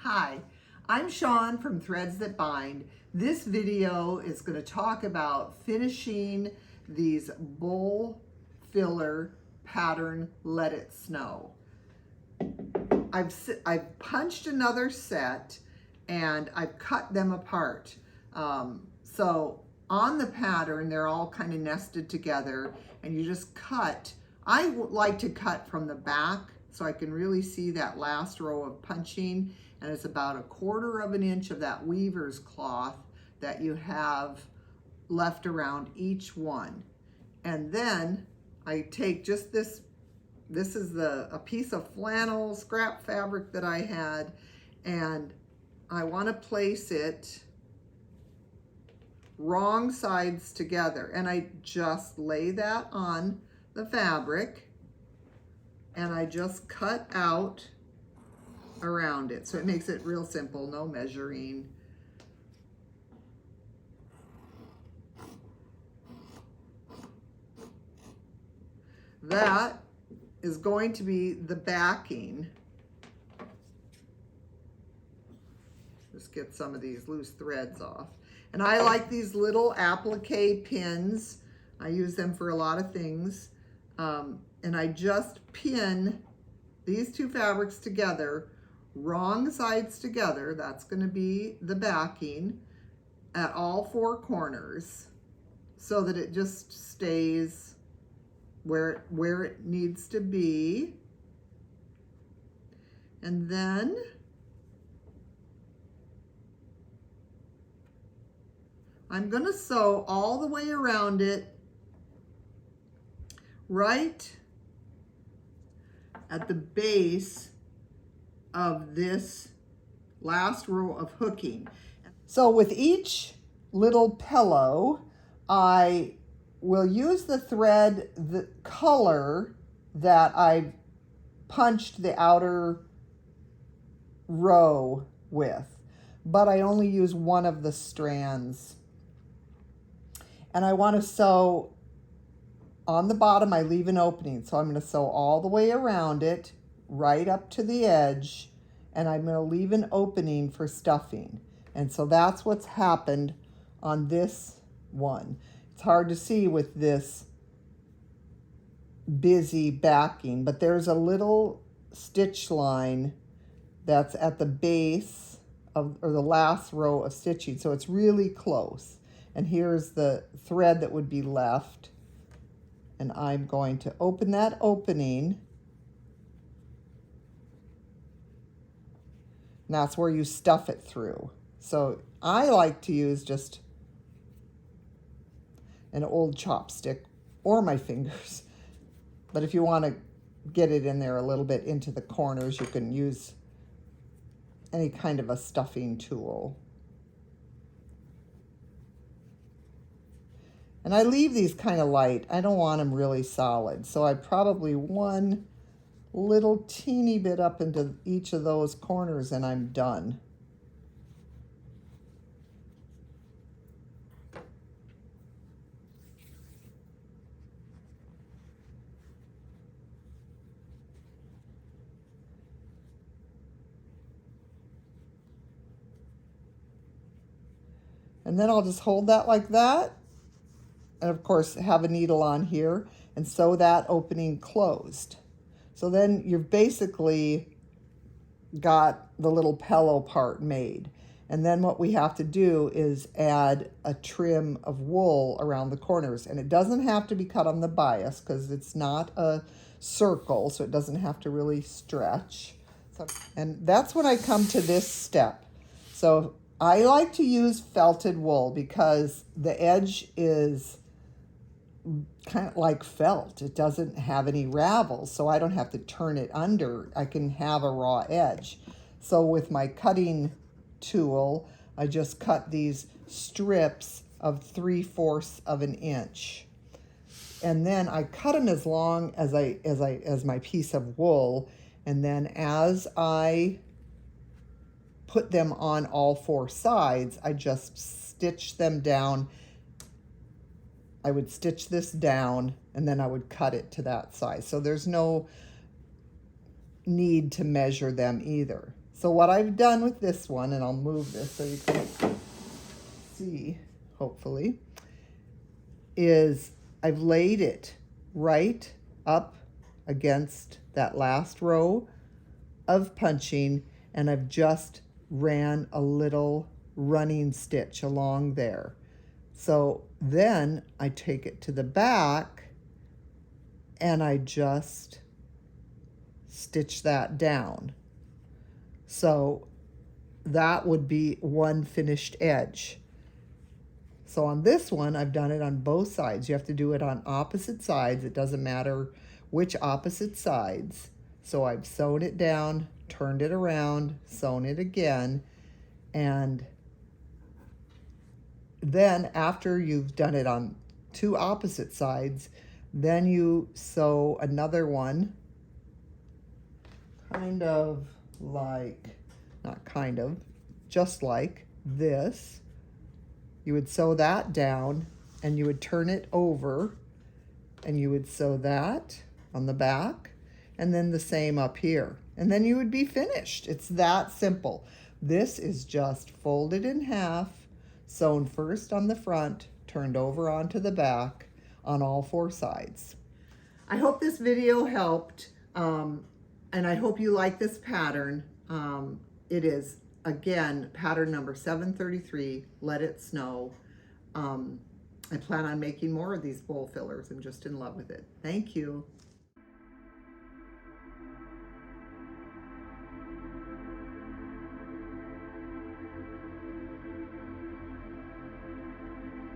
Hi, I'm Shawn from Threads That Bind. This video is going to talk about finishing these bowl filler pattern Let It Snow. I've punched another set and I've cut them apart. So on the pattern, they're all kind of nested together and you just cut. I like to cut from the back so I can really see that last row of punching, and it's about 1/4 of an inch of that weaver's cloth that you have left around each one. And then I take just this is a piece of flannel scrap fabric that I had, and I want to place it wrong sides together, and I just lay that on the fabric and I just cut out around it. So it makes it real simple, no measuring. That is going to be the backing. Just get some of these loose threads off. And I like these little applique pins. I use them for a lot of things. And I just pin these two fabrics together, wrong sides together. That's going to be the backing at all 4 corners so that it just stays where it needs to be. And then I'm going to sew all the way around it right at the base of this last row of hooking. So with each little pillow, I will use the thread, the color that I punched the outer row with, but I only use one of the strands. And I want to sew on the bottom. I leave an opening, so I'm going to sew all the way around it right up to the edge, and I'm going to leave an opening for stuffing. And so that's what's happened on this one. It's hard to see with this busy backing, but there's a little stitch line that's at the base of, or the last row of stitching, so it's really close. And here's the thread that would be left. And I'm going to open that opening. And that's where you stuff it through. So I like to use just an old chopstick or my fingers. But if you want to get it in there a little bit into the corners, you can use any kind of a stuffing tool. And I leave these kind of light. I don't want them really solid. So I probably one little teeny bit up into each of those corners and I'm done. And then I'll just hold that like that. And of course have a needle on here and sew that opening closed. So then you've basically got the little pillow part made. And then what we have to do is add a trim of wool around the corners. And it doesn't have to be cut on the bias because it's not a circle, so it doesn't have to really stretch. And that's when I come to this step. So I like to use felted wool because the edge is kind of like felt. It doesn't have any ravels, so I don't have to turn it under. I can have a raw edge. So with my cutting tool, I just cut these strips of 3/4 of an inch. And then I cut them as long as my piece of wool, and then as I put them on all 4 sides, I just stitch them down. I would stitch this down and then I would cut it to that size. So there's no need to measure them either. So what I've done with this one, and I'll move this so you can see, hopefully, is I've laid it right up against that last row of punching, and I've just ran a little running stitch along there. So then I take it to the back and I just stitch that down. So that would be one finished edge. So on this one, I've done it on both sides. You have to do it on opposite sides. It doesn't matter which opposite sides. So I've sewn it down, turned it around, sewn it again, and then after you've done it on two opposite sides, then you sew another one, kind of like, not kind of, just like this. You would sew that down and you would turn it over and you would sew that on the back and then the same up here. And then you would be finished. It's that simple. This is just folded in half, sewn first on the front, turned over onto the back on all four sides. I hope this video helped, and I hope you like this pattern. It is, again, pattern number 733, Let It Snow. I plan on making more of these bowl fillers. I'm just in love with it. Thank you.